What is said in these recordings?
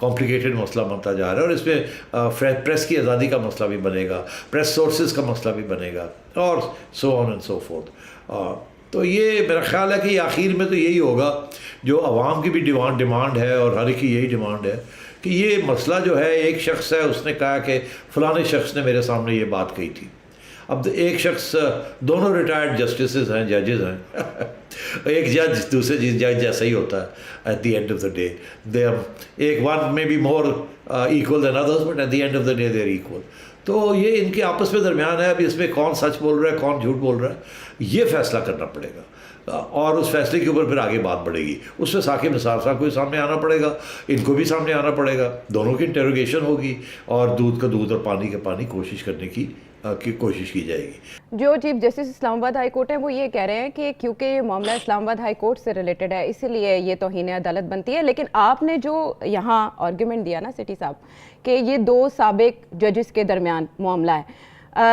Complicated مسئلہ بنتا جا رہا ہے، اور اس میں پریس کی آزادی کا مسئلہ بھی بنے گا، پریس سورسز کا مسئلہ بھی بنے گا، اور سو آن اینڈ سو فورتھ. تو یہ میرا خیال ہے کہ آخر میں تو یہی ہوگا جو عوام کی بھی ڈیمانڈ ہے اور ہر ایک کی یہی ڈیمانڈ ہے کہ یہ مسئلہ جو ہے، ایک شخص ہے اس نے کہا کہ فلاں شخص نے میرے سامنے یہ بات کہی تھی. اب ایک شخص، دونوں ریٹائرڈ جسٹسز ہیں، ججز ہیں، ایک جج دوسرے جج جیسا ہی ہوتا ہے at the end of the day. ایک ون میں be more equal than others, but at the end of the day they are equal. تو یہ ان کے آپس میں درمیان ہے. اب اس میں کون سچ بول رہا ہے کون جھوٹ بول رہا ہے، یہ فیصلہ کرنا پڑے گا، اور اس فیصلے کے اوپر پھر آگے بات بڑھے گی. اس میں ثاقب نثار صاحب کو سامنے آنا پڑے گا، ان کو بھی سامنے آنا پڑے گا، دونوں کی انٹروگیشن ہوگی، اور دودھ کا دودھ اور پانی کا پانی کوشش کرنے کی کوشش کی جائے گی. جو چیف جسٹس اسلام آباد ہائی کورٹ ہے وہ یہ کہہ رہے ہیں کہ کیونکہ یہ معاملہ اسلام آباد ہائی کورٹ سے ریلیٹڈ ہے اسی لیے یہ توہین عدالت بنتی ہے. لیکن آپ نے جو یہاں آرگیومنٹ دیا نا سٹی صاحب کہ یہ دو سابق ججز کے درمیان معاملہ ہے،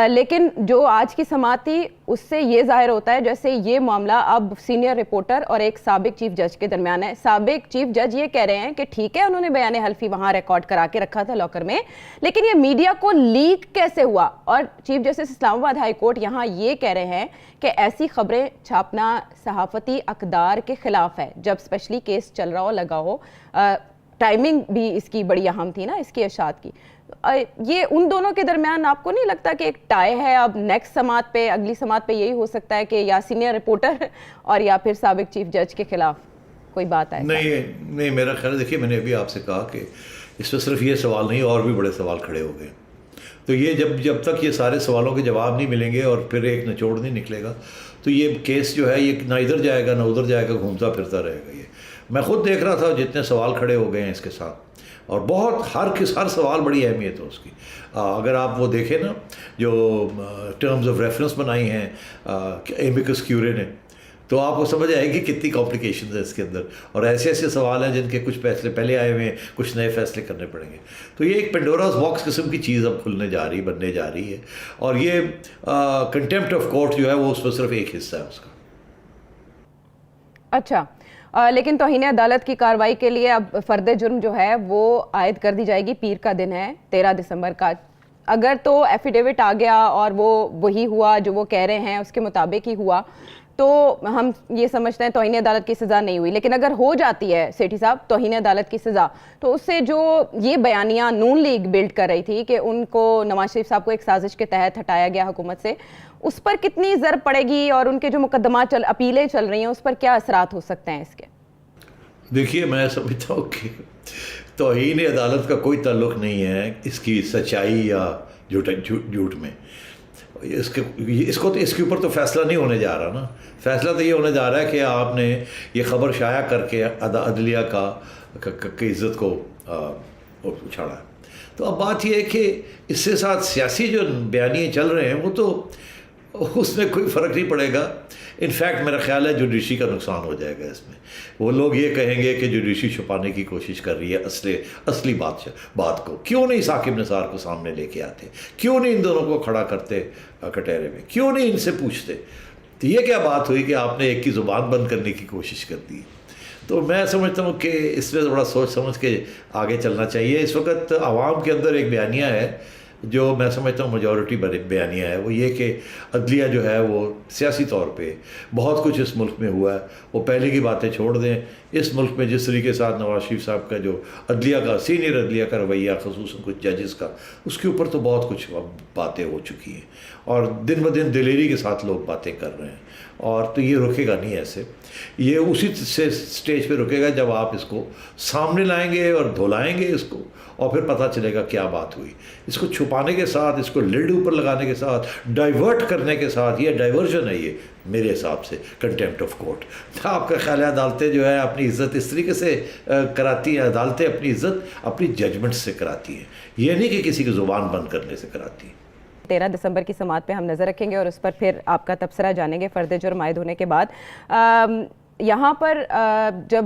لیکن جو آج کی سماعت تھی اس سے یہ ظاہر ہوتا ہے جیسے یہ معاملہ اب سینئر رپورٹر اور ایک سابق چیف جج کے درمیان ہے. سابق چیف جج یہ کہہ رہے ہیں کہ ٹھیک ہے انہوں نے بیان حلفی وہاں ریکارڈ کرا کے رکھا تھا لاکر میں، لیکن یہ میڈیا کو لیک کیسے ہوا؟ اور چیف جسٹس اسلام آباد ہائی کورٹ یہاں یہ کہہ رہے ہیں کہ ایسی خبریں چھاپنا صحافتی اقدار کے خلاف ہے جب اسپیشلی کیس چل رہا ہو، لگا ہو. ٹائمنگ بھی اس کی بڑی اہم تھی نا اس کی اشاعت کی. یہ ان دونوں کے درمیان آپ کو نہیں لگتا کہ ایک ٹائی ہے؟ اب نیکسٹ سماعت پہ، اگلی سماعت پہ یہی ہو سکتا ہے کہ یا سینئر رپورٹر اور یا پھر سابق چیف جج کے خلاف کوئی بات ہے؟ نہیں، میرا خیال ہے، دیکھیے میں نے ابھی آپ سے کہا کہ اس میں صرف یہ سوال نہیں اور بھی بڑے سوال کھڑے ہو گئے. تو یہ جب تک یہ سارے سوالوں کے جواب نہیں ملیں گے اور پھر ایک نچوڑ نہیں نکلے گا تو یہ کیس جو ہے یہ نہ ادھر جائے گا نہ ادھر جائے گا، گھومتا پھرتا رہے گا. یہ میں خود دیکھ رہا تھا جتنے سوال کھڑے ہو گئے ہیں اس کے ساتھ، اور بہت ہر سوال بڑی اہمیت ہے اس کی. اگر آپ وہ دیکھیں نا جو ٹرمز آف ریفرنس بنائی ہیں ایمکس کیورے نے، تو آپ کو سمجھ آئے گی کتنی کمپلیکیشنز ہیں اس کے اندر، اور ایسے سوال ہیں جن کے کچھ فیصلے پہلے آئے ہوئے ہیں، کچھ نئے فیصلے کرنے پڑیں گے. تو یہ ایک پینڈوراز باکس قسم کی چیز اب کھلنے جا رہی، بننے جا رہی ہے. اور یہ کنٹیمپٹ آف کورٹ جو ہے وہ اس میں صرف ایک حصہ ہے اس کا. اچھا، لیکن توہین عدالت کی کارروائی کے لیے اب فرد جرم جو ہے وہ عائد کر دی جائے گی. پیر کا دن ہے 13 دسمبر کا. اگر تو ایفیڈیوٹ آ گیا اور وہ وہی ہوا جو وہ کہہ رہے ہیں اس کے مطابق ہی ہوا تو ہم یہ سمجھتے ہیں توہین عدالت کی سزا نہیں ہوئی. لیکن اگر ہو جاتی ہے سیٹھی صاحب توہین عدالت کی سزا، تو اس سے جو یہ بیانیہ نون لیگ بلڈ کر رہی تھی کہ ان کو نواز شریف صاحب کو ایک سازش کے تحت ہٹایا گیا حکومت سے، اس پر کتنی ضرب پڑے گی؟ اور ان کے جو مقدمات اپیلیں چل رہی ہیں اس پر کیا اثرات ہو سکتے ہیں اس کے؟ دیکھیے میں سمجھتا ہوں کہ توہین عدالت کا کوئی تعلق نہیں ہے اس کی سچائی یا جھوٹ میں. اس کے اوپر تو فیصلہ نہیں ہونے جا رہا نا. فیصلہ تو یہ ہونے جا رہا ہے کہ آپ نے یہ خبر شائع کر کے عدلیہ کی عزت کو اچھاڑا ہے. تو اب بات یہ ہے کہ اس سے ساتھ سیاسی جو بیانیے چل رہے ہیں وہ تو اس میں کوئی فرق نہیں پڑے گا. انفیکٹ میرا خیال ہے جوڈیشری کا نقصان ہو جائے گا اس میں. وہ لوگ یہ کہیں گے کہ جوڈیشری چھپانے کی کوشش کر رہی ہے اصلی بات کو. کیوں نہیں ثاقب نثار کو سامنے لے کے آتے؟ کیوں نہیں ان دونوں کو کھڑا کرتے کٹہرے میں؟ کیوں نہیں ان سے پوچھتے؟ تو یہ کیا بات ہوئی کہ آپ نے ایک کی زبان بند کرنے کی کوشش کر دی؟ تو میں سمجھتا ہوں کہ اس میں بڑا سوچ سمجھ کے آگے چلنا چاہیے. اس وقت عوام کے اندر ایک بیانیہ ہے جو میں سمجھتا ہوں میجورٹی بیانیہ ہے، وہ یہ کہ عدلیہ جو ہے وہ سیاسی طور پہ بہت کچھ اس ملک میں ہوا ہے. وہ پہلے کی باتیں چھوڑ دیں. اس ملک میں جس طریقے کے ساتھ نواز شریف صاحب کا جو عدلیہ کا سینئر عدلیہ کا رویہ، خصوصاً کچھ ججز کا، اس کے اوپر تو بہت کچھ باتیں ہو چکی ہیں، اور دن بدن دلیری کے ساتھ لوگ باتیں کر رہے ہیں. اور تو یہ رکے گا نہیں ایسے. یہ اسی سے سٹیج پہ رکے گا جب آپ اس کو سامنے لائیں گے اور دھلائیں گے اس کو، اور پھر پتہ چلے گا کیا بات ہوئی. اس کو چھپانے کے ساتھ، اس کو لڈ اوپر لگانے کے ساتھ، ڈائیورٹ کرنے کے ساتھ، یہ ڈائیورژن ہے یہ میرے حساب سے کنٹیمپٹ آف کورٹ. آپ کا خیال ہے عدالتیں جو ہے اپنی عزت اس طریقے سے کراتی ہیں؟ عدالتیں اپنی عزت اپنی ججمنٹ سے کراتی ہیں، یہ نہیں کہ کسی کی زبان بند کرنے سے کراتی ہیں. 13 دسمبر کی سماعت پہ ہم نظر رکھیں گے اور اس پر پھر آپ کا تبصرہ جانیں گے فرد جرم عائد ہونے کے بعد. یہاں پر جب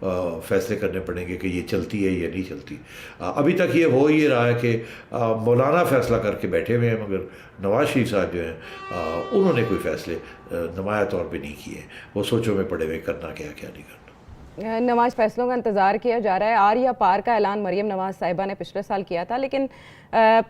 فیصلے کرنے پڑیں گے کہ یہ چلتی ہے یا نہیں چلتی. ابھی تک یہ ہو یہ رہا ہے کہ مولانا فیصلہ کر کے بیٹھے ہوئے ہیں، مگر نواز شریف صاحب جو ہیں انہوں نے کوئی فیصلے نمایاں طور پہ نہیں کیے. وہ سوچوں میں پڑے ہوئے کرنا کیا نہیں کرنا. نواز فیصلوں کا انتظار کیا جا رہا ہے. آریہ پار کا اعلان مریم نواز صاحبہ نے پچھلے سال کیا تھا، لیکن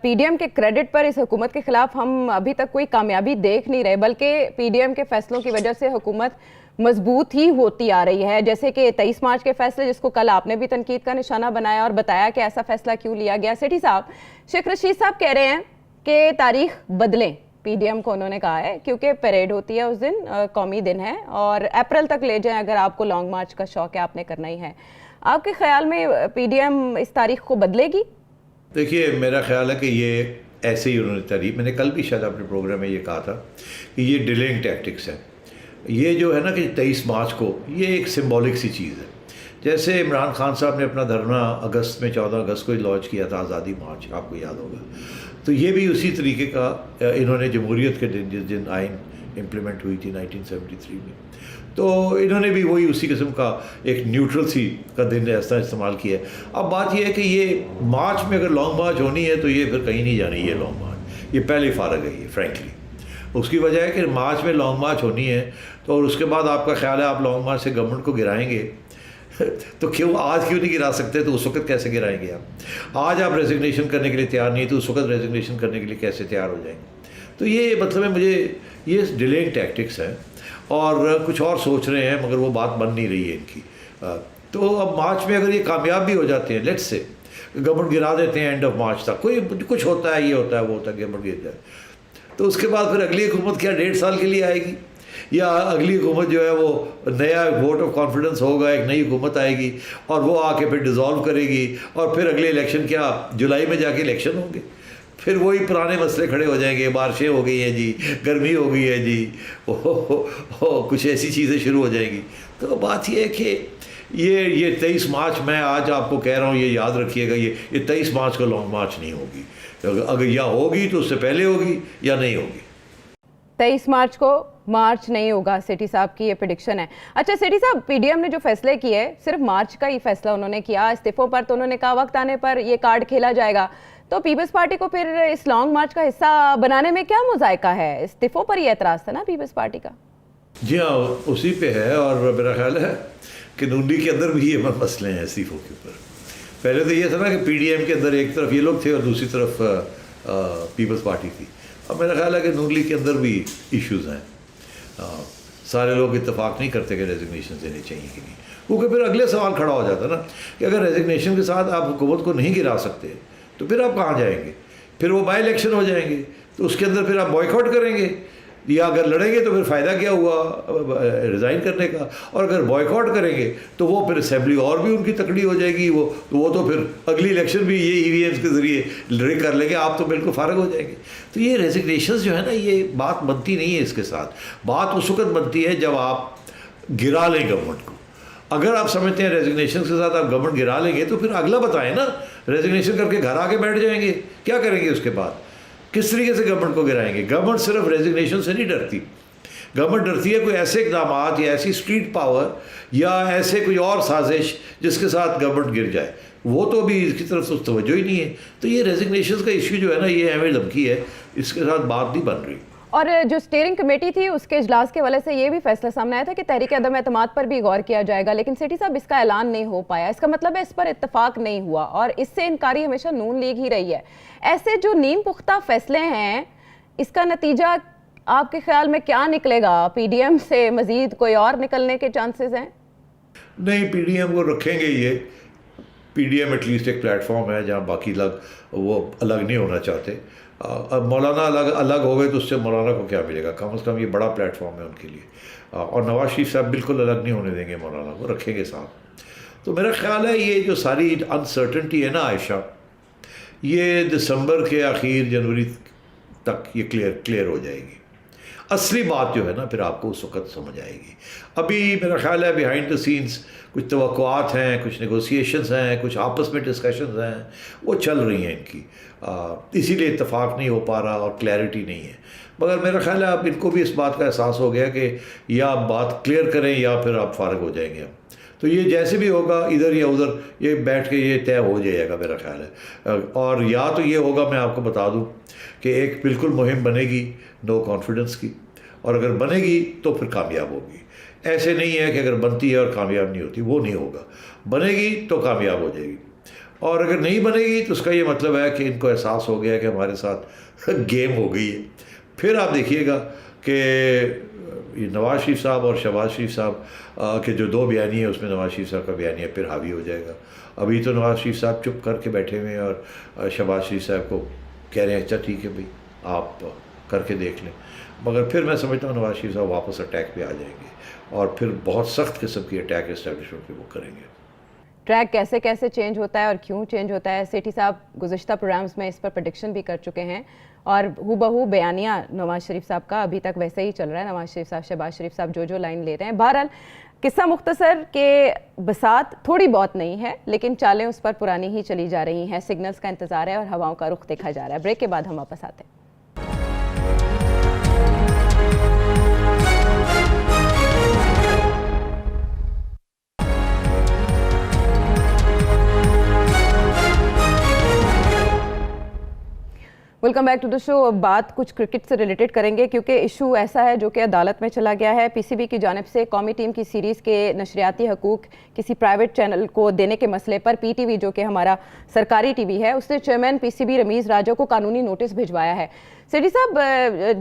پی ڈی ایم کے کریڈٹ پر اس حکومت کے خلاف ہم ابھی تک کوئی کامیابی دیکھ نہیں رہے، بلکہ پی ڈی ایم کے فیصلوں کی وجہ سے حکومت مضبوط ہی ہوتی آ رہی ہے. جیسے کہ 23 مارچ کے فیصلے، جس کو کل آپ نے بھی تنقید کا نشانہ بنایا اور بتایا کہ ایسا فیصلہ کیوں لیا گیا. سیٹھی صاحب، شیخ رشید صاحب کہہ رہے ہیں کہ تاریخ بدلیں. پی ڈی ایم کو انہوں نے کہا ہے کیونکہ پیریڈ ہوتی ہے اس دن، قومی دن ہے، اور اپریل تک لے جائیں اگر آپ کو لانگ مارچ کا شوق ہے، آپ نے کرنا ہی ہے. آپ کے خیال میں پی ڈی ایم اس تاریخ کو بدلے گی؟ دیکھیے، میرا خیال ہے کہ یہ ایسے ہی انہوں نے تاریخ، میں نے کل بھی شاید اپنے پروگرام میں یہ کہا تھا کہ یہ ڈیلینگ ٹیکٹکس ہے. یہ جو ہے نا کہ 23 مارچ کو، یہ ایک سمبولک سی چیز ہے. جیسے عمران خان صاحب نے اپنا دھرنا اگست میں 14 اگست کو لانچ کیا تھا، آزادی مارچ، آپ کو یاد ہوگا. تو یہ بھی اسی طریقے کا انہوں نے جمہوریت کے دن، جس دن آئین امپلیمنٹ ہوئی تھی 1973 میں، تو انہوں نے بھی وہی اسی قسم کا ایک نیوٹرل سی کا دن ایسا استعمال کیا ہے. اب بات یہ ہے کہ یہ مارچ میں اگر لانگ مارچ ہونی ہے تو یہ پھر کہیں نہیں جانی. یہ لانگ مارچ یہ پہلے فارغ ہے یہ فرینکلی. اس کی وجہ ہے کہ مارچ میں لانگ مارچ ہونی ہے، تو اور اس کے بعد آپ کا خیال ہے آپ لانگ مارچ سے گورنمنٹ کو گرائیں گے تو آج کیوں نہیں گرا سکتے؟ تو اس وقت کیسے گرائیں گے آپ؟ آج آپ ریزگنیشن کرنے کے لیے تیار نہیں، تو اس وقت ریزگنیشن کرنے کے لیے کیسے تیار ہو جائیں گے؟ تو یہ مطلب ہے مجھے یہ ڈیلینگ ٹیکٹکس ہے، اور کچھ اور سوچ رہے ہیں مگر وہ بات بن نہیں رہی ہے ان کی. تو اب مارچ میں اگر یہ کامیاب بھی ہو جاتے ہیں، لیٹس سے گورنمنٹ گرا دیتے ہیں اینڈ آف مارچ تک، کوئی کچھ ہوتا ہے، یہ ہوتا ہے وہ ہوتا ہے، گورنمنٹ گر جائے، تو اس کے بعد پھر اگلی حکومت کیا 1.5 سال کے لیے آئے گی؟ یا اگلی حکومت جو ہے وہ نیا ووٹ آف کانفیڈنس ہوگا، ایک نئی حکومت آئے گی اور وہ آ کے پھر ڈیزالو کرے گی، اور پھر اگلے الیکشن کیا جولائی میں جا کے الیکشن ہوں گے. پھر وہی پرانے مسئلے کھڑے ہو جائیں گے، بارشیں ہو گئی ہیں جی، گرمی ہو گئی ہے جی، کچھ ایسی چیزیں شروع ہو جائیں گی. تو بات یہ ہے کہ یہ 23 مارچ میں آج آپ کو کہہ رہا ہوں، یہ یاد رکھیے گا، یہ 23 مارچ کو لانگ مارچ نہیں ہوگی. اگر یا ہوگی تو اس سے پہلے ہوگی یا نہیں ہوگی. 23 مارچ کو مارچ نہیں ہوگا، سیٹھی صاحب کی یہ پریڈکشن ہے. اچھا سیٹھی صاحب، پی ڈی ایم نے جو فیصلے کیے، صرف مارچ کا ہی فیصلہ انہوں نے کیا. استعفوں پر تو انہوں نے کہا وقت آنے پر یہ کارڈ کھیلا جائے گا. تو پیپلز پارٹی کو پھر اس لانگ مارچ کا حصہ بنانے میں کیا مذائقہ ہے؟ استعفوں پر یہ اعتراض تھا نا پیپلز پارٹی کا. جی ہاں، اسی پہ ہے، اور میرا خیال ہے کہ نون لیگ کے اندر بھی یہ مسئلے ہیں استعفوں کے اوپر. پہلے تو یہ تھا نا کہ پی ڈی ایم کے اندر ایک طرف یہ لوگ تھے اور دوسری طرف پیپلز پارٹی تھی. اب میرا خیال ہے کہ نون لیگ کے اندر بھی ایشوز ہیں. سارے لوگ اتفاق نہیں کرتے کہ ریزگنیشن دینے چاہیے کہ نہیں، کیونکہ پھر اگلے سوال کھڑا ہو جاتا نا کہ اگر ریزگنیشن کے ساتھ آپ حکومت کو نہیں گرا سکتے تو پھر آپ کہاں جائیں گے؟ پھر وہ بائی الیکشن ہو جائیں گے، تو اس کے اندر پھر آپ بوائیکاٹ کریں گے، یا اگر لڑیں گے تو پھر فائدہ کیا ہوا ریزائن کرنے کا؟ اور اگر بوائیکاٹ کریں گے تو وہ پھر اسمبلی اور بھی ان کی تکڑی ہو جائے گی، وہ تو پھر اگلی الیکشن بھی یہ ای وی ایمس کے ذریعے لڑے کر لیں گے، آپ تو بالکل فارغ ہو جائیں گے. تو یہ ریزگنیشنز جو ہے نا، یہ بات بنتی نہیں ہے. اس کے ساتھ بات اس وقت بنتی ہے جب آپ گرا لیں گورنمنٹ کو. اگر آپ سمجھتے ہیں ریزگنیشن کے ساتھ آپ گورنمنٹ گرا لیں گے تو پھر اگلا بتائیں نا. ریزگنیشن کر کے گھر آ کے بیٹھ جائیں گے، کیا کریں گے اس کے بعد؟ کس طریقے سے گورنمنٹ کو گرائیں گے؟ گورنمنٹ صرف ریزگنیشن سے نہیں ڈرتی، گورنمنٹ ڈرتی ہے کوئی ایسے اقدامات یا ایسی اسٹریٹ پاور یا ایسے کوئی اور سازش جس کے ساتھ گورنمنٹ گر جائے. وہ تو ابھی اس کی طرف سے توجہ ہی نہیں ہے. تو یہ ریزگنیشن کا ایشو جو ہے نا، یہ اہم دھمکی ہے، اس کے ساتھ بات نہیں بن رہی. اور جو اسٹیئرنگ کمیٹی تھی اس کے اجلاس کے حوالے سے یہ بھی فیصلہ سامنے آیا تھا کہ تحریک عدم اعتماد پر بھی غور کیا جائے گا، لیکن سیٹھی صاحب اس کا اعلان نہیں ہو پایا. اس کا مطلب ہے اس پر اتفاق نہیں ہوا، اور اس سے انکاری ہمیشہ نون لیگ ہی رہی ہے. ایسے جو نیم پختہ فیصلے ہیں، اس کا نتیجہ آپ کے خیال میں کیا نکلے گا؟ پی ڈی ایم سے مزید کوئی اور نکلنے کے چانسز ہیں؟ نہیں، پی ڈی ایم کو رکھیں گے. یہ P D M at least platform ہے جہاں باقی وہ الگ نہیں ہونا چاہتے. اب مولانا الگ ہو گئے تو اس سے مولانا کو کیا ملے گا؟ کم از کم یہ بڑا پلیٹ فارم ہے ان کے لیے. اور نواز شریف صاحب بالکل الگ نہیں ہونے دیں گے، مولانا کو رکھیں گے ساتھ. تو میرا خیال ہے یہ جو ساری انسرٹنٹی ہے نا عائشہ، یہ دسمبر کے آخر جنوری تک یہ کلیئر ہو جائے گی. اصلی بات جو ہے نا پھر آپ کو اس وقت سمجھ آئے گی. ابھی میرا خیال ہے بیہائنڈ دا سینس کچھ توقعات ہیں، کچھ نیگوسیشنز ہیں، کچھ آپس میں ڈسکشنز ہیں، وہ چل رہی ہیں ان کی. اسی لیے اتفاق نہیں ہو پا رہا اور کلیئرٹی نہیں ہے. مگر میرا خیال ہے اب ان کو بھی اس بات کا احساس ہو گیا کہ یا آپ بات کلیئر کریں یا پھر آپ فارغ ہو جائیں گے. تو یہ جیسے بھی ہوگا ادھر یا ادھر یہ بیٹھ کے یہ طے ہو جائے گا میرا خیال ہے. اور یا تو یہ ہوگا، میں آپ کو بتا دوں کہ ایک بالکل مہم بنے گی نو کانفیڈنس کی، اور اگر بنے گی تو پھر کامیاب ہوگی. ایسے نہیں ہے کہ اگر بنتی ہے اور کامیاب نہیں ہوتی، وہ نہیں ہوگا. بنے گی تو کامیاب ہو جائے گی، اور اگر نہیں بنے گی تو اس کا یہ مطلب ہے کہ ان کو احساس ہو گیا ہے کہ ہمارے ساتھ گیم ہو گئی ہے. پھر آپ دیکھیے گا کہ یہ نواز شریف صاحب اور شہباز شریف صاحب کے جو دو بیانیے ہیں، اس میں نواز شریف صاحب کا بیانیہ پھر حاوی ہو جائے گا. ابھی تو نواز شریف صاحب چپ کر کے بیٹھے ہوئے ہیں اور شہباز شریف صاحب کو کہہ رہے ہیں اچھا ٹھیک ہے بھائی آپ کر کے دیکھ لیں. مگر پھر میں سمجھتا ہوں نواز شریف صاحب واپس اٹیک پہ آ جائیں گے، اور پھر بہت سخت قسم کی اٹیک اسٹیبلشمنٹ پہ وہ کریں گے. ٹریک کیسے کیسے چینج ہوتا ہے اور کیوں چینج ہوتا ہے، سیٹھی صاحب گزشتہ پروگرامز میں اس پر پریڈکشن بھی کر چکے ہیں، اور ہو بہو بیانیہ نواز شریف صاحب کا ابھی تک ویسے ہی چل رہا ہے. نواز شریف صاحب شہباز شریف صاحب جو لائن لے رہے ہیں. بہرحال قصہ مختصر کہ بساط تھوڑی بہت نہیں ہے، لیکن چالیں اس پر پرانی ہی چلی جا رہی ہیں. سگنلز کا انتظار ہے اور ہواؤں کا رخ دیکھا جا رہا ہے. بریک کے بعد ہم واپس آتے ہیں. ویلکم بیک ٹو دا شو. بات کچھ کرکٹ سے ریلیٹڈ کریں گے کیونکہ ایشو ایسا ہے جو کہ عدالت میں چلا گیا ہے. پی سی بی کی جانب سے قومی ٹیم کی سیریز کے نشریاتی حقوق کسی پرائیویٹ چینل کو دینے کے مسئلے پر پی ٹی وی جو کہ ہمارا سرکاری ٹی وی ہے، اس نے chairman P C B Rameez Raja کو قانونی نوٹس بھجوایا ہے. سیٹھی صاحب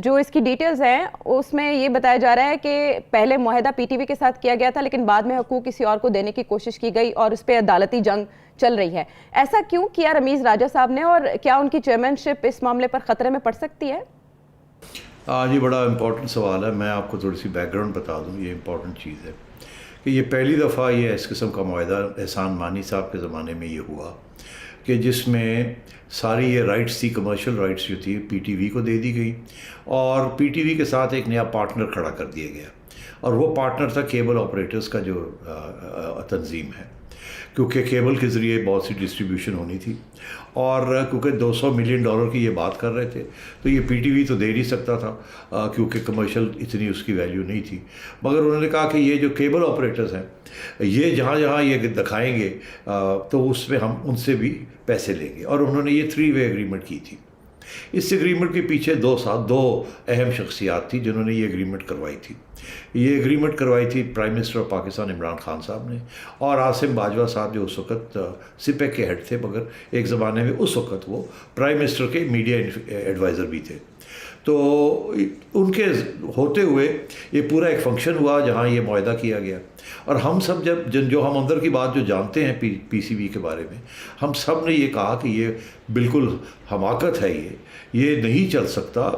جو اس کی ڈیٹیلز ہیں اس میں یہ بتایا جا رہا ہے کہ پہلے معاہدہ پی ٹی وی کے ساتھ کیا گیا تھا، لیکن بعد میں حقوق کسی اور کو دینے کی کوشش کی گئی اور اس پہ عدالتی جنگ چل رہی ہے. ایسا کیوں کیا رمیز راجہ صاحب نے، اور کیا ان کی چیئرمین شپ اس معاملے پر خطرے میں پڑ سکتی ہے؟ یہ بڑا امپورٹنٹ سوال ہے. میں آپ کو تھوڑی سی بیک گراؤنڈ بتا دوں. یہ امپورٹنٹ چیز ہے کہ یہ پہلی دفعہ یہ اس قسم کا معاہدہ احسان مانی صاحب کے زمانے میں یہ ہوا کہ جس میں ساری یہ رائٹس تھی، کمرشل رائٹس جو تھی پی ٹی وی کو دے دی گئی، اور پی ٹی وی کے ساتھ ایک نیا پارٹنر کھڑا کر دیا گیا، اور وہ پارٹنر تھا کیبل آپریٹرز کا جو تنظیم ہے، کیونکہ کیبل کے ذریعے بہت سی ڈسٹریبیوشن ہونی تھی، اور کیونکہ $200 ملین کی یہ بات کر رہے تھے تو یہ پی ٹی وی تو دے نہیں سکتا تھا کیونکہ کمرشل اتنی اس کی ویلیو نہیں تھی. مگر انہوں نے کہا کہ یہ جو کیبل آپریٹرز ہیں یہ جہاں جہاں یہ دکھائیں گے تو اس میں ہم ان سے بھی پیسے لیں گے، اور انہوں نے یہ 3 وے ایگریمنٹ کی تھی. اس ایگریمنٹ کے پیچھے دو اہم شخصیات تھیں جنہوں نے یہ ایگریمنٹ کروائی تھی. یہ ایگریمنٹ کروائی تھی prime minister of Pakistan Imran Khan صاحب نے، اور عاصم باجوہ صاحب جو اس وقت سپیک کے ہیڈ تھے، مگر ایک زمانے میں اس وقت وہ پرائم منسٹر کے میڈیا ایڈوائزر بھی تھے. تو ان کے ہوتے ہوئے یہ پورا ایک فنکشن ہوا جہاں یہ معاہدہ کیا گیا، اور ہم سب جو ہم اندر کی بات جو جانتے ہیں پی سی بی کے بارے میں، ہم سب نے یہ کہا کہ یہ بالکل حماقت ہے، یہ نہیں چل سکتا،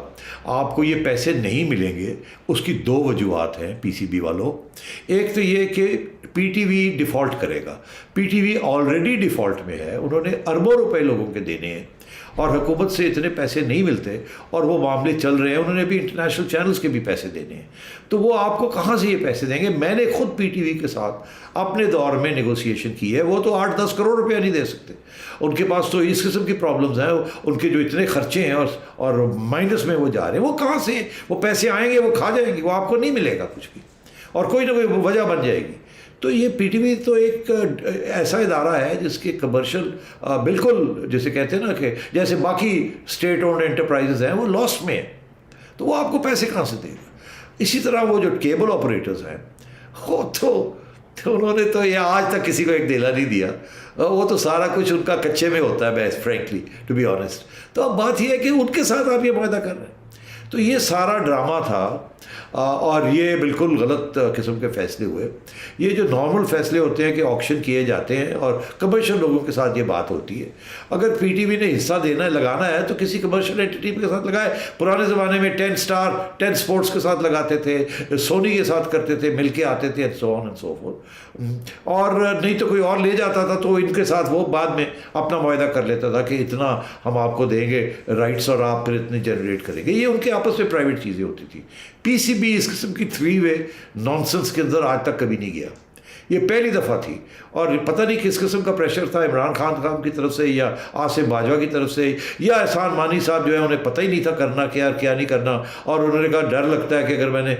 آپ کو یہ پیسے نہیں ملیں گے. اس کی 2 وجوہات ہیں پی سی بی والوں. ایک تو یہ کہ پی ٹی وی ڈیفالٹ کرے گا. P T V already default میں ہے، انہوں نے اربوں روپے لوگوں کے دینے ہیں، اور حکومت سے اتنے پیسے نہیں ملتے، اور وہ معاملے چل رہے ہیں. انہوں نے بھی انٹرنیشنل چینلز کے بھی پیسے دینے ہیں، تو وہ آپ کو کہاں سے یہ پیسے دیں گے؟ میں نے خود پی ٹی وی کے ساتھ اپنے دور میں نیگوسیشن کی ہے. وہ تو 8-10 کروڑ روپیہ نہیں دے سکتے. ان کے پاس تو اس قسم کی پرابلمز ہیں، ان کے جو اتنے خرچے ہیں اور مائنس میں وہ جا رہے ہیں. وہ کہاں سے وہ پیسے آئیں گے؟ وہ کھا جائیں گے، وہ آپ کو نہیں ملے گا کچھ بھی، اور کوئی نہ کوئی وجہ بن جائے گی. تو یہ پی ٹی وی تو ایک ایسا ادارہ ہے جس کے کمرشل بالکل جسے کہتے ہیں نا کہ جیسے باقی اسٹیٹ اونڈ انٹرپرائزز ہیں وہ لاس میں ہیں، تو وہ آپ کو پیسے کہاں سے دے گا؟ اسی طرح وہ جو کیبل آپریٹرز ہیں وہ تو انہوں نے تو یہ آج تک کسی کو ایک دھیلا نہیں دیا. وہ تو سارا کچھ ان کا کچے میں ہوتا ہے، best frankly to be honest. تو اب بات یہ ہے کہ ان کے ساتھ آپ یہ معاہدہ کر رہے ہیں. تو یہ سارا ڈرامہ تھا، اور یہ بالکل غلط قسم کے فیصلے ہوئے. یہ جو نارمل فیصلے ہوتے ہیں کہ آکشن کیے جاتے ہیں اور کمرشل لوگوں کے ساتھ یہ بات ہوتی ہے. اگر پی ٹی وی نے حصہ دینا ہے، لگانا ہے، تو کسی کمرشل اینٹی کے ساتھ لگائے. پرانے زمانے میں 10 اسٹار 10 اسپورٹس کے ساتھ لگاتے تھے، سونی کے ساتھ کرتے تھے، مل کے آتے تھے، سو آن اینڈ سو فورتھ. اور نہیں تو کوئی اور لے جاتا تھا تو ان کے ساتھ وہ بعد میں اپنا معاہدہ کر لیتا تھا کہ اتنا ہم آپ کو دیں گے رائٹس، اور آپ پھر اتنے جنریٹ کریں گے. یہ ان کے آپس میں پرائیویٹ چیزیں ہوتی تھی. پی سی بی اس قسم کی 3 وے نانسنس کے اندر آج تک کبھی نہیں گیا. یہ پہلی دفعہ تھی، اور پتہ نہیں کس قسم کا پریشر تھا، عمران خان کی طرف سے یا آصف باجوہ کی طرف سے یا احسان مانی صاحب جو ہے انہیں پتہ ہی نہیں تھا کرنا کیا نہیں کرنا، اور انہوں نے کہا ڈر لگتا ہے کہ اگر میں نے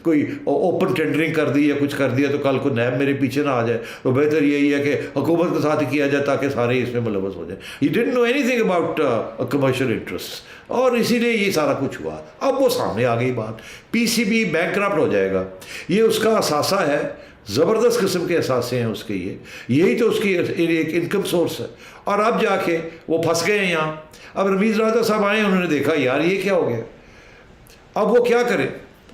کوئی اوپن ٹینڈرنگ کر دی یا کچھ کر دیا تو کل کو نیب میرے پیچھے نہ آ جائے، تو بہتر یہی ہے کہ حکومت کے ساتھ ہی کیا جائے تاکہ سارے اس میں ملوث ہو جائیں. He didn't know anything about commercial interest, اور اسی لیے یہ سارا کچھ ہوا. اب وہ سامنے آ گئی بات، پی سی بی بینکرپٹ ہو جائے گا، یہ اس کا اثاثہ ہے، زبردست قسم کے اثاثے ہیں اس کے، یہی تو اس کی ایک انکم سورس ہے. اور اب جا کے وہ پھنس گئے ہیں یہاں. اب رمیز راجہ صاحب آئے، انہوں نے دیکھا یار یہ کیا ہو گیا، اب وہ کیا کریں،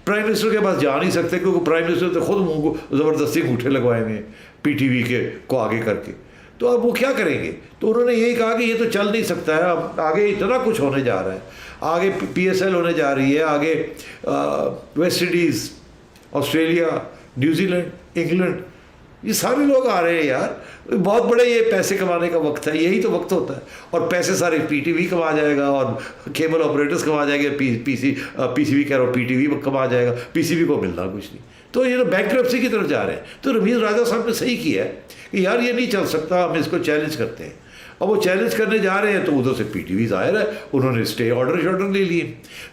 پرائم منسٹر کے پاس جا نہیں سکتے کیونکہ پرائم منسٹر تو خود منہ کو زبردستی انگوٹھے لگوائے ہوئے ہیں پی ٹی وی کے کو آگے کر کے، تو اب وہ کیا کریں گے. تو انہوں نے یہی کہا کہ یہ تو چل نہیں سکتا ہے، اب آگے اتنا کچھ ہونے جا رہا ہے، آگے پی ایس ایل ہونے جا رہی ہے، آگے West Indies, Australia, New Zealand, England, یہ سارے لوگ آ رہے ہیں یار، بہت بڑے یہ پیسے کمانے کا وقت ہے، یہی تو وقت ہوتا ہے. اور پیسے سارے پی ٹی وی کما جائے گا اور کیبل آپریٹرز کما جائے گا، پی سی بی کہہ رہا ہوں، پی ٹی وی کما جائے گا، پی سی بی کو ملنا کچھ نہیں. تو یہ بینکرپسی کی طرف جا رہے ہیں. تو رمیز راجہ صاحب نے صحیح کیا ہے کہ یار یہ نہیں چل سکتا، ہم اس کو چیلنج کرتے ہیں. اب وہ چیلنج کرنے جا رہے ہیں تو ادھر سے پی ٹی وی ظاہر ہے انہوں نے اسٹے آرڈر لے لیے.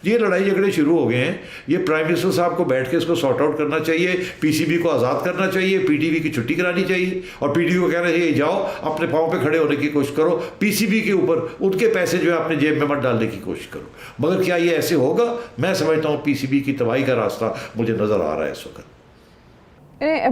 یہ لڑائی جھگڑے شروع ہو گئے ہیں. یہ پرائم منسٹر صاحب کو بیٹھ کے اس کو سارٹ آؤٹ کرنا چاہیے، پی سی بی کو آزاد کرنا چاہیے، پی ٹی وی کی چھٹی کرانی چاہیے، اور پی ٹی وی کو کہنا چاہیے جاؤ اپنے پاؤں پہ کھڑے ہونے کی کوشش کرو، پی سی بی کے اوپر ان کے پیسے جو ہے اپنے جیب میں مت ڈالنے کی کوشش کرو. مگر کیا یہ ایسے ہوگا؟ میں سمجھتا ہوں پی سی بی کی تباہی کا راستہ مجھے نظر آ رہا ہے اس وقت.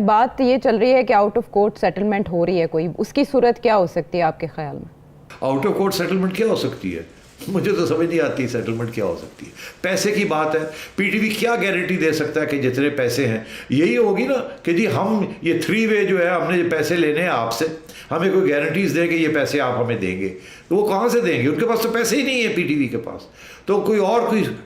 بات یہ چل رہی ہے کہ آؤٹ آف کورٹ سیٹلمنٹ ہو رہی ہے کوئی، اس کی صورت کیا ہو سکتی ہے آپ کے خیال میں؟ آؤٹ آف کورٹ سیٹلمنٹ کیا ہو سکتی ہے؟ مجھے تو سمجھ نہیں آتی سیٹلمنٹ کیا ہو سکتی ہے. پیسے کی بات ہے، پی ٹی وی کیا گارنٹی دے سکتا ہے کہ جتنے پیسے ہیں یہی ہوگی نا کہ جی ہم یہ 3 وے جو ہے ہم نے پیسے لینے ہیں آپ سے، ہمیں کوئی گارنٹیز دیں کہ یہ پیسے آپ ہمیں دیں گے، تو وہ کہاں سے دیں گے؟ ان کے پاس تو پیسے ہی نہیں ہیں پی ٹی وی کے پاس. تو کوئی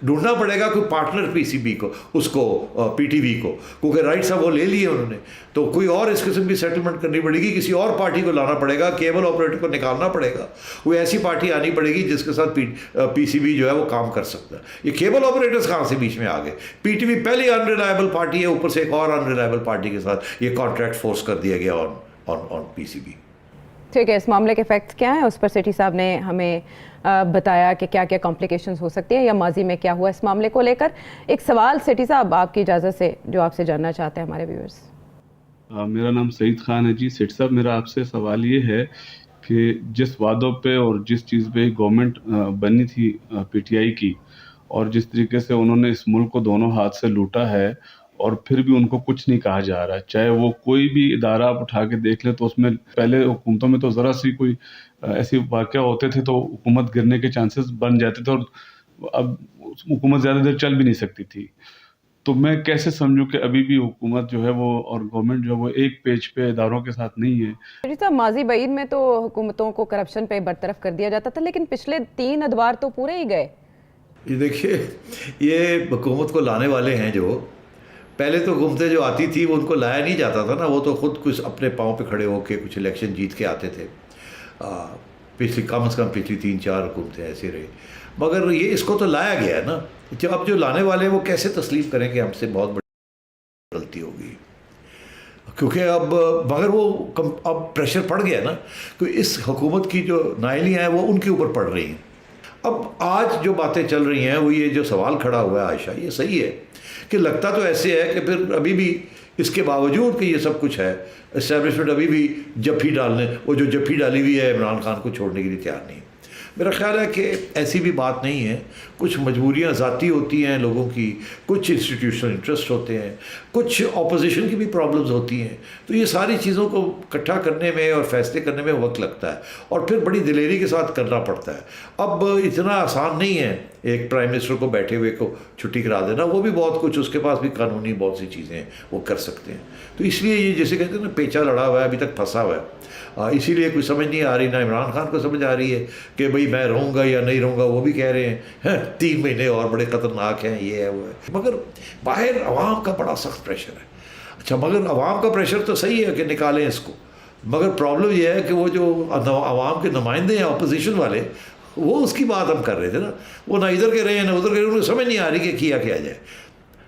ڈھونڈنا پڑے گا، کوئی پارٹنر پی سی بی کو، اس کو پی ٹی وی کو، کیونکہ رائٹس اب وہ لے لیے انہوں نے. تو کوئی اور اس قسم کی سیٹلمنٹ کرنی پڑے گی، کسی اور پارٹی کو لانا پڑے گا، کیبل آپریٹر کو نکالنا پڑے گا، کوئی ایسی پارٹی آنی پڑے گی جس کے ساتھ پی سی بی جو ہے وہ کام کر سکتا ہے. یہ کیبل آپریٹرز کہاں سے بیچ میں آ گئے؟ پی ٹی وی پہلی انریلائبل پارٹی ہے، اوپر سے ایک اور انریلائبل پارٹی کے ساتھ یہ کانٹریکٹ فورس کر دیا گیا آن پی سی بی. ٹھیک ہے، اس معاملے کے فیکٹس کیا ہیں اس پر سیٹھی صاحب نے ہمیں بتایا کہ کیا کیا کمپلیکیشنز ہو سکتی ہیں یا ماضی میں کیا ہوا اس معاملے کو لے کر. ایک سوال سیٹھی صاحب آپ کی اجازت سے جو آپ سے جاننا چاہتے ہیں ہمارے ویورز. میرا نام سعید خان ہے جی. سیٹھی صاحب میرا آپ سے سوال یہ ہے کہ جس وعدوں پہ اور جس چیز پہ گورنمنٹ بنی تھی پی ٹی آئی کی، اور جس طریقے سے انہوں نے اس ملک کو دونوں ہاتھ سے لوٹا ہے، اور پھر بھی ان کو کچھ نہیں کہا جا رہا ہے. چاہے وہ کوئی بھی ادارہ آپ اٹھا کے دیکھ لیں تو اس میں پہلے حکومتوں میں تو ذرا سی کوئی ایسی واقعہ ہوتے تھے تو حکومت گرنے کے چانسز بن جاتے تھے، اور اب حکومت زیادہ دیر چل بھی نہیں سکتی تھی. تو میں کیسے سمجھوں کہ ابھی بھی حکومت جو ہے وہ اور گورنمنٹ جو ہے وہ ایک پیج پہ اداروں کے ساتھ نہیں ہے. سیٹھی صاحب ماضی بعید میں تو حکومتوں کو کرپشن پہ برطرف کر دیا جاتا تھا، لیکن پچھلے 3 ادوار تو پورے ہی گئے. یہ دیکھیے، یہ حکومت کو لانے والے ہیں جو پہلے تو حکومتیں جو آتی تھی وہ ان کو لایا نہیں جاتا تھا نا، وہ تو خود کچھ اپنے پاؤں پہ کھڑے ہو کے کچھ الیکشن جیت کے آتے تھے. پچھلی کم از کم پچھلی 3-4 حکومتیں ایسے رہی، مگر یہ اس کو تو لایا گیا ہے نا. اب جو لانے والے ہیں وہ کیسے تسلیم کریں کہ ہم سے بہت بڑی غلطی ہوگی، کیونکہ اب مگر وہ اب پریشر پڑ گیا نا کہ اس حکومت کی جو نااہلیاں ہیں وہ ان کے اوپر پڑ رہی ہیں. اب آج جو باتیں چل رہی ہیں وہ یہ جو سوال کھڑا ہوا ہے عائشہ، یہ صحیح ہے کہ لگتا تو ایسے ہے کہ پھر ابھی بھی اس کے باوجود کہ یہ سب کچھ ہے اسٹیبلشمنٹ ابھی بھی جپھی ڈالنے، وہ جو جپھی ڈالی ہوئی ہے عمران خان کو چھوڑنے کے لیے تیار نہیں. میرا خیال ہے کہ ایسی بھی بات نہیں ہے، کچھ مجبوریاں ذاتی ہوتی ہیں لوگوں کی، کچھ انسٹیٹیوشنل انٹرسٹ ہوتے ہیں، کچھ اپوزیشن کی بھی پرابلمز ہوتی ہیں. تو یہ ساری چیزوں کو اکٹھا کرنے میں اور فیصلے کرنے میں وقت لگتا ہے، اور پھر بڑی دلیری کے ساتھ کرنا پڑتا ہے. اب اتنا آسان نہیں ہے ایک پرائم منسٹر کو بیٹھے ہوئے کو چھٹی کرا دینا، وہ بھی بہت کچھ اس کے پاس بھی قانونی بہت سی چیزیں ہیں وہ کر سکتے ہیں. تو اس لیے یہ جیسے کہتے ہیں نا پیچا لڑا ہوا ہے، ابھی تک پھنسا ہوا ہے. اسی لیے کوئی سمجھ نہیں آ رہی، نہ عمران خان کو سمجھ آ رہی ہے کہ بھئی میں رہوں گا یا نہیں رہوں گا. وہ بھی کہہ رہے ہیں 3 مہینے اور بڑے خطرناک ہیں، یہ ہے وہ ہے. مگر باہر عوام کا بڑا سخت پریشر ہے. اچھا، مگر عوام کا پریشر تو صحیح ہے کہ نکالیں اس کو، مگر پرابلم یہ ہے کہ وہ جو عوام کے نمائندے ہیں اپوزیشن والے، وہ اس کی بات ہم کر رہے تھے نا، وہ نہ ادھر کے رہے ہیں نہ ادھر کے رہے ہیں، انہیں سمجھ نہیں آ رہی کہ کیا جائے.